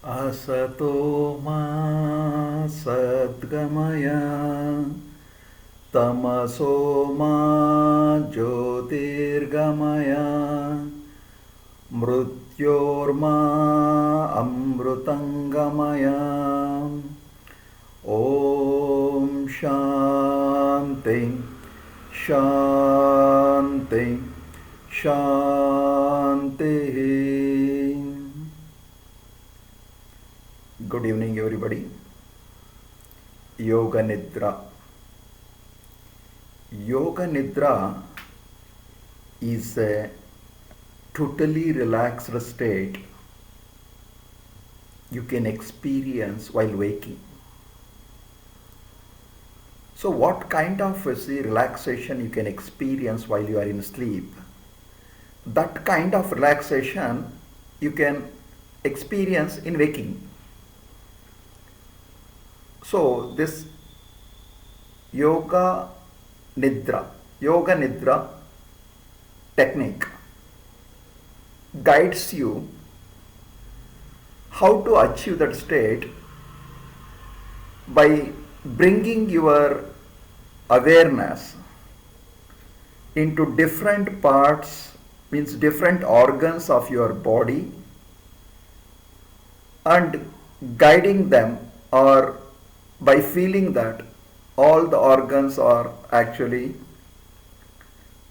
असतो मा सद्गमय तमसो मा ज्योतिर्गमय मृत्योर्मा अमृतंगमय ॐ शान्ति शान्ति शान्तिः. Good evening, everybody. Yoga Nidra. Yoga Nidra is a totally relaxed state you can experience while waking. So, what kind of relaxation you can experience while you are in sleep? That kind of relaxation you can experience in waking. So this yoga nidra technique guides you how to achieve that state by bringing your awareness into different parts, means different organs of your body, and guiding them, or by feeling that all the organs are actually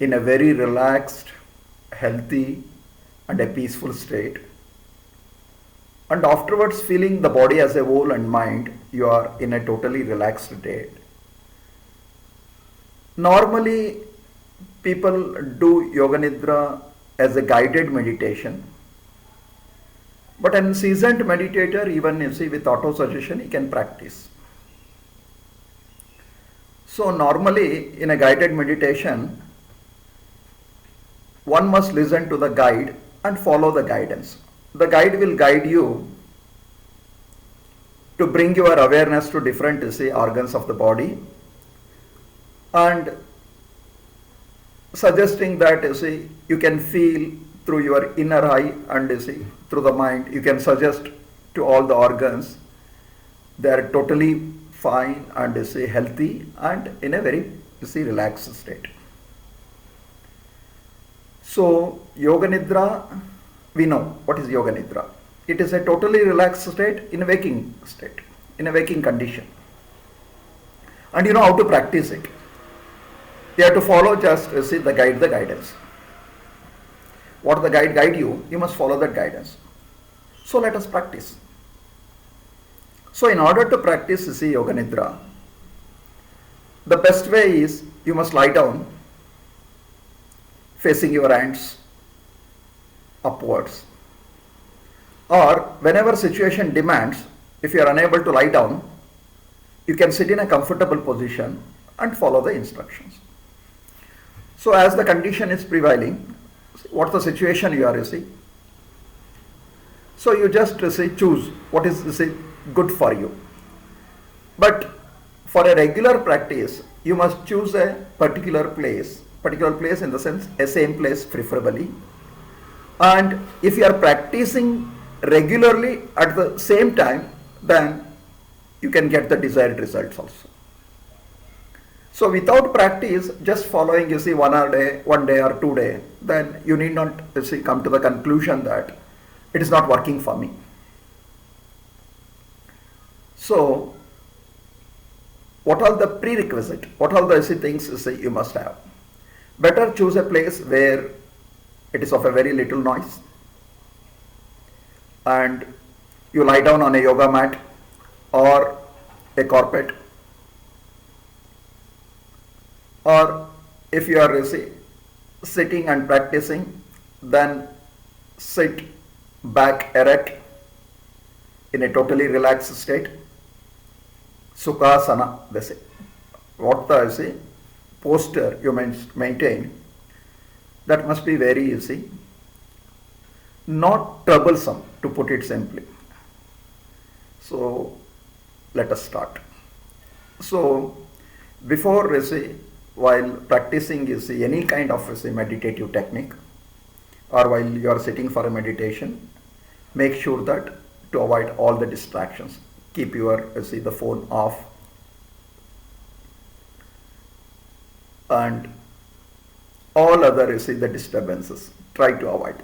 in a very relaxed, healthy and a peaceful state, and afterwards feeling the body as a whole and mind, you are in a totally relaxed state. Normally people do yoga nidra as a guided meditation, but an seasoned meditator, even with auto suggestion, he can practice. So normally in a guided meditation, one must listen to the guide and follow the guidance. The guide will guide you to bring your awareness to different organs of the body, and suggesting that you can feel through your inner eye, and through the mind you can suggest to all the organs they are totally fine and healthy and in a very relaxed state. So yoga nidra, we know what is yoga nidra. It is a totally relaxed state in a waking state, in a waking condition, and you know how to practice it. You have to follow just the guidance. What the guide you, you must follow that guidance. So let us practice. So in order to practice yoga nidra, the best way is you must lie down facing your hands upwards, or whenever situation demands, if you are unable to lie down, you can sit in a comfortable position and follow the instructions. So as the condition is prevailing, what's the situation you are, so you just choose what is good for you. But for a regular practice, you must choose a particular place in the sense a same place preferably, and if you are practicing regularly at the same time, then you can get the desired results also. So without practice, just following one day or 2 days, then you need not come to the conclusion that it is not working for me. So what are the prerequisites? What are the things you must have? Better choose a place where it is of a very little noise, and you lie down on a yoga mat or a carpet, or if you are sitting and practicing, then sit back erect in a totally relaxed state, sukhasana, they say. What the posture you maintain, that must be very easy, not troublesome, to put it simply. So let us start. So before while practicing any kind of meditative technique, or while you are sitting for a meditation, make sure that to avoid all the distractions. Keep your, see, the phone off, and all other, see, the disturbances, try to avoid.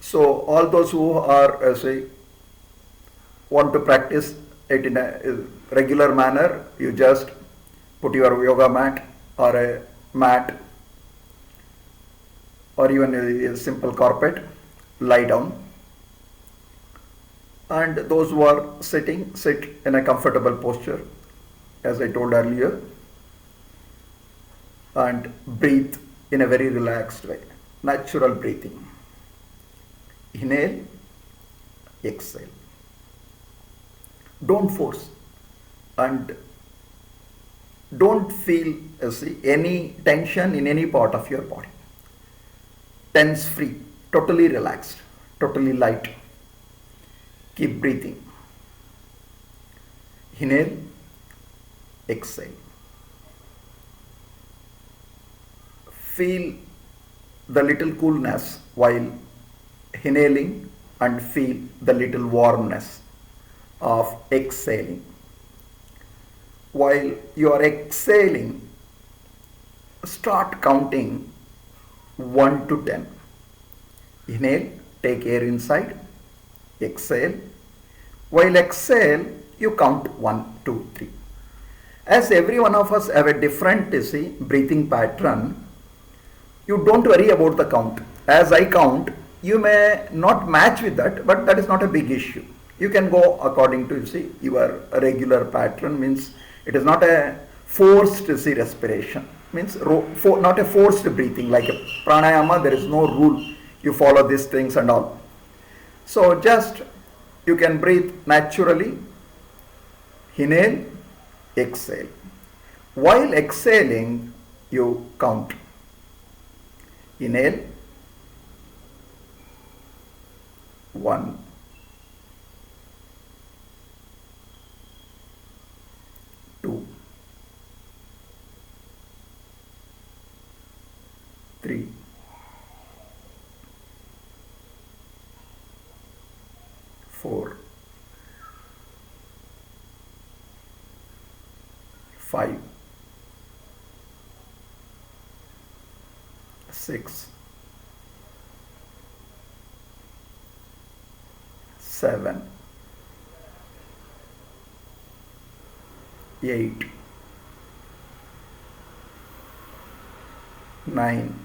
So all those who are, say, want to practice it in a regular manner, you just put your yoga mat or a mat or even a simple carpet, lie down. And those who are sitting, sit in a comfortable posture, as I told earlier, and breathe in a very relaxed way, natural breathing. Inhale, exhale. Don't force, and don't feel, see, any tension in any part of your body. Tense free, totally relaxed, totally light. Keep breathing. Inhale, exhale. Feel the little coolness while inhaling and feel the little warmness of exhaling. While you are exhaling, start counting 1 to 10. Inhale, take air inside, exhale. While exhale, you count 1, 2, 3. As every one of us have a different, see, breathing pattern, you don't worry about the count. As I count, you may not match with that, but that is not a big issue. You can go according to, see, your regular pattern. Means it is not a forced, see, respiration. Means not a forced breathing like a pranayama. There is no rule. You follow these things and all. So just you can breathe naturally. Inhale, exhale. While exhaling, you count. Inhale, 1, 2, 3, 4, 5, 6, 7, 8, 9,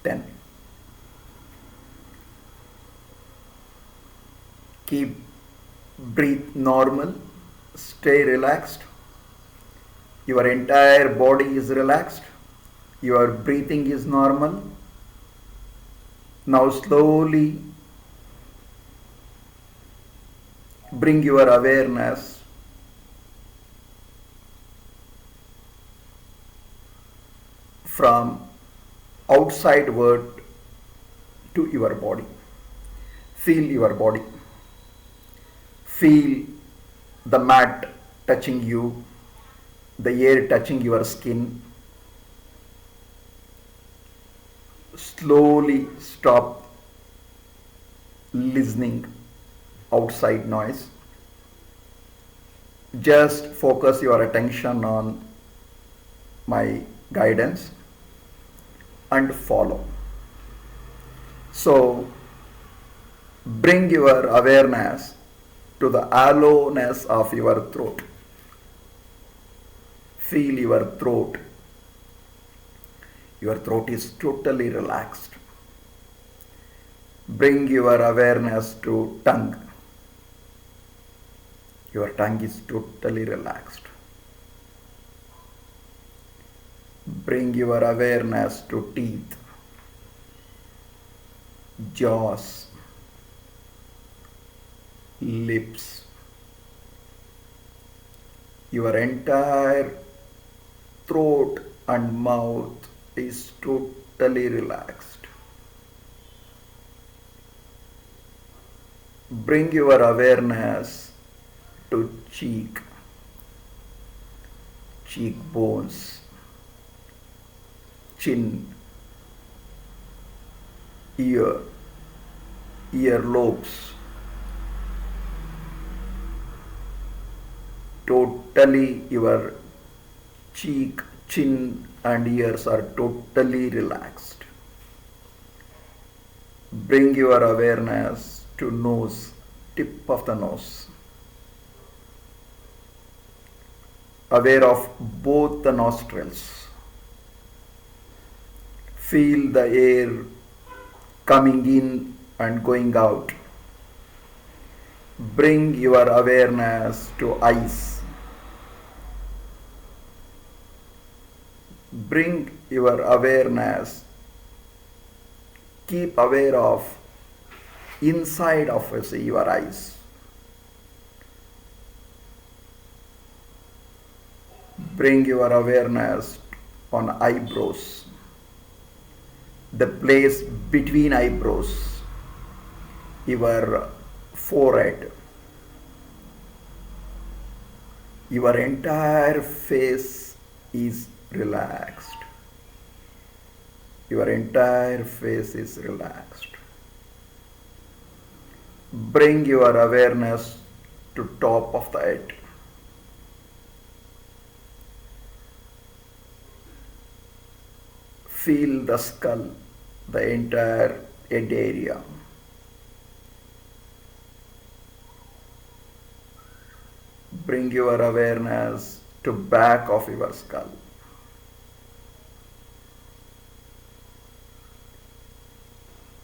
10. Keep breathe normal, stay relaxed. Your entire body is relaxed. Your breathing is normal. Now slowly bring your awareness from outside world to your body. Feel your body. Feel the mat touching you, the air touching your skin. Slowly stop listening outside noise. Just focus your attention on my guidance and follow. So bring your awareness to the hollowness of your throat. Feel your throat. Your throat is totally relaxed. Bring your awareness to tongue. Your tongue is totally relaxed. Bring your awareness to teeth, jaws, lips. Your entire throat and mouth is totally relaxed. Bring your awareness to cheekbones, chin, ear, ear lobes, totally your cheek, chin and ears are totally relaxed. Bring your awareness to nose, tip of the nose. Aware of both the nostrils. Feel the air coming in and going out. Bring your awareness to eyes. Bring your awareness, keep aware of inside of your eyes. Bring your awareness on eyebrows, the place between eyebrows, your forehead. Your entire face is relaxed. Your entire face is relaxed. Bring your awareness to top of the head. Feel the skull, the entire head area. Bring your awareness to back of your skull.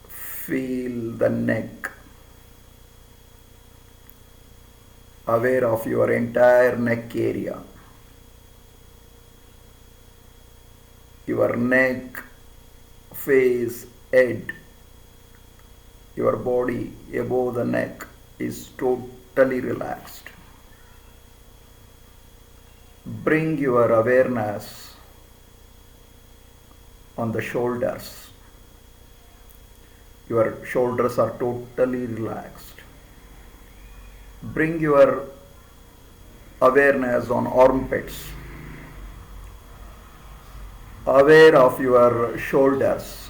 Feel the neck. Aware of your entire neck area. Your neck, face, head, your body above the neck is totally relaxed. Bring your awareness on the shoulders. Your shoulders are totally relaxed. Bring your awareness on armpits. Aware of your shoulders.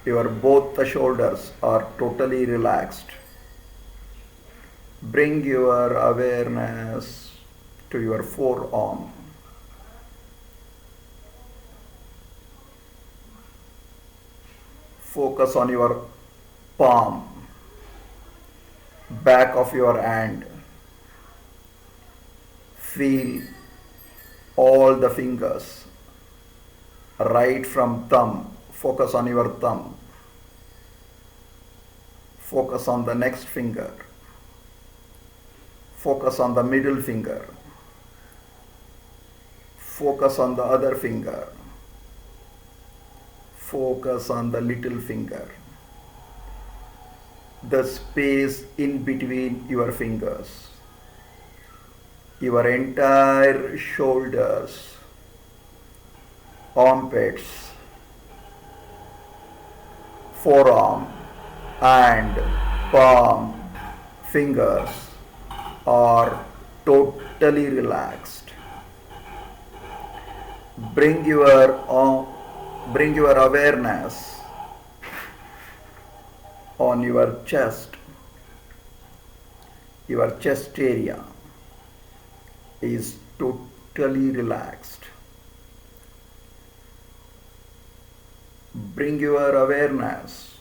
Both the shoulders are totally relaxed. Bring your awareness to your forearm. Focus on your palm, back of your hand. Feel all the fingers, right from thumb. Focus on your thumb. Focus on the next finger. Focus on the middle finger. Focus on the other finger. Focus on the little finger. The space in between your fingers. Your entire shoulders, armpits, forearm, and palm, fingers are totally relaxed. Bring your awareness on your chest. Your chest area is totally relaxed. Bring your awareness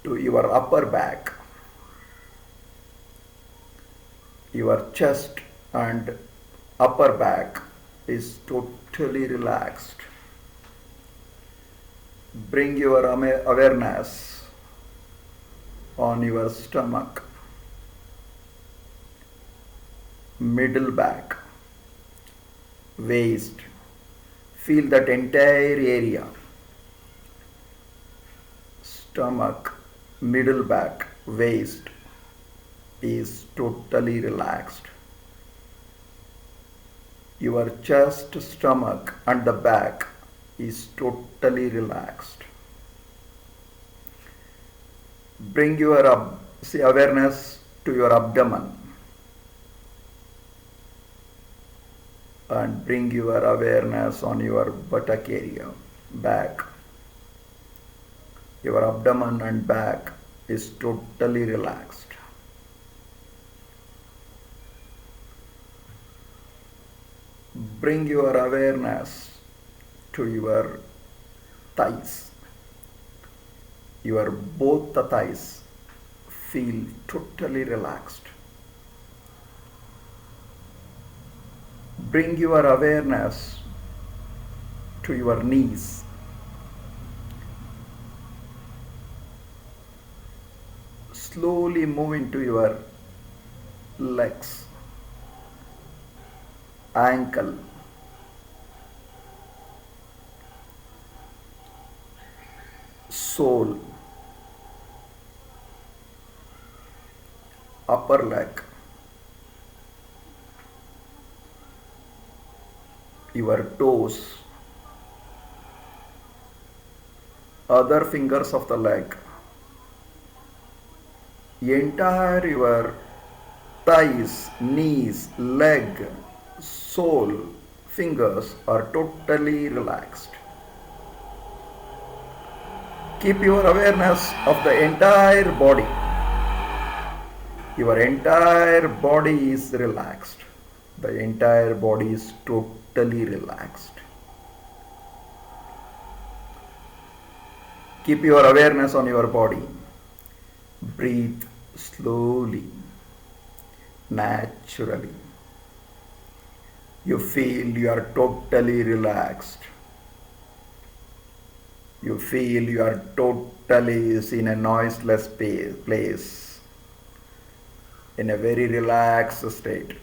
to your upper back. Your chest and upper back is totally relaxed. Bring your awareness on your stomach, middle back, waist. Feel that entire area. Stomach, middle back, waist is totally relaxed. Your chest, stomach and the back is totally relaxed. Bring your awareness to your abdomen. and bring your awareness on your buttock area, back. Your abdomen and back is totally relaxed. Bring your awareness to your thighs. Your both the thighs feel totally relaxed. Bring your awareness to your knees. Slowly move into your legs, ankle, sole, upper leg, your toes, other fingers of the leg, entire your thighs, knees, leg, sole, fingers are totally relaxed. Keep your awareness of the entire body. Your entire body is relaxed. The entire body is totally relaxed. Keep your awareness on your body. Breathe slowly, naturally. You feel you are totally relaxed. You feel you are totally in a noiseless place, in a very relaxed state.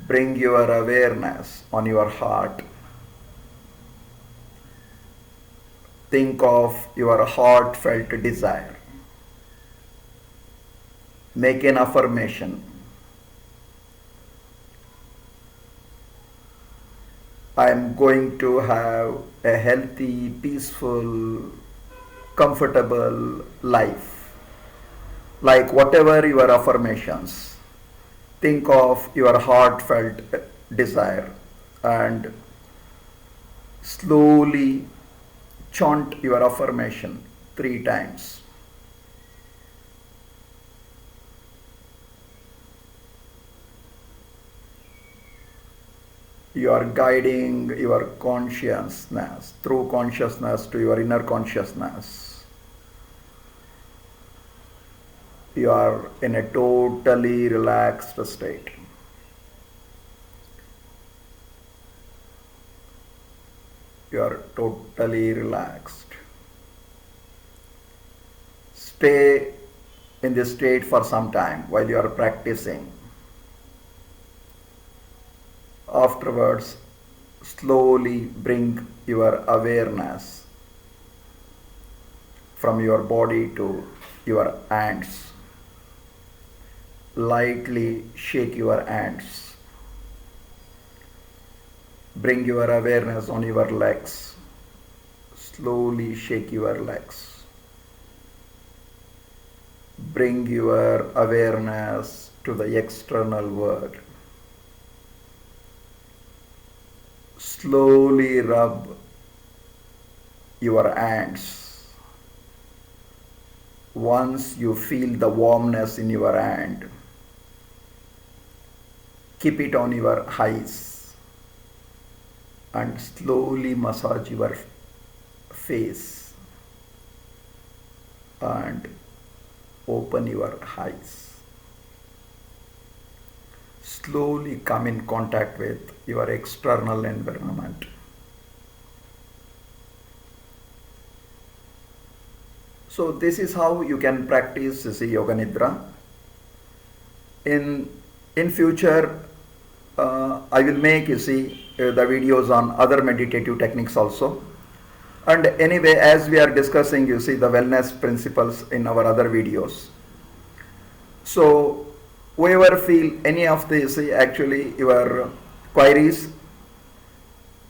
Bring your awareness on your heart. Think of your heartfelt desire. Make an affirmation. I am going to have a healthy, peaceful, comfortable life. Like whatever your affirmations, think of your heartfelt desire and slowly chant your affirmation 3 times. You are guiding your consciousness through consciousness to your inner consciousness. You are in a totally relaxed state. You are totally relaxed. Stay in this state for some time while you are practicing. Afterwards, slowly bring your awareness from your body to your hands. Lightly shake your hands. Bring your awareness on your legs. Slowly shake your legs. Bring your awareness to the external world. Slowly rub your hands. Once you feel the warmness in your hand, keep it on your eyes and slowly massage your face and open your eyes. Slowly come in contact with your external environment. So this is how you can practice Yoga Nidra. In future, I will make the videos on other meditative techniques also. And anyway, as we are discussing, the wellness principles in our other videos. So whoever feel any of these, actually your queries,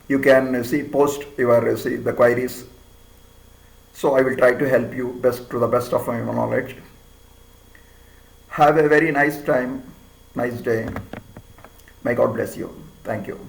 you can post your the queries. So I will try to help you to the best of my knowledge. Have a very nice time, nice day. May God bless you. Thank you.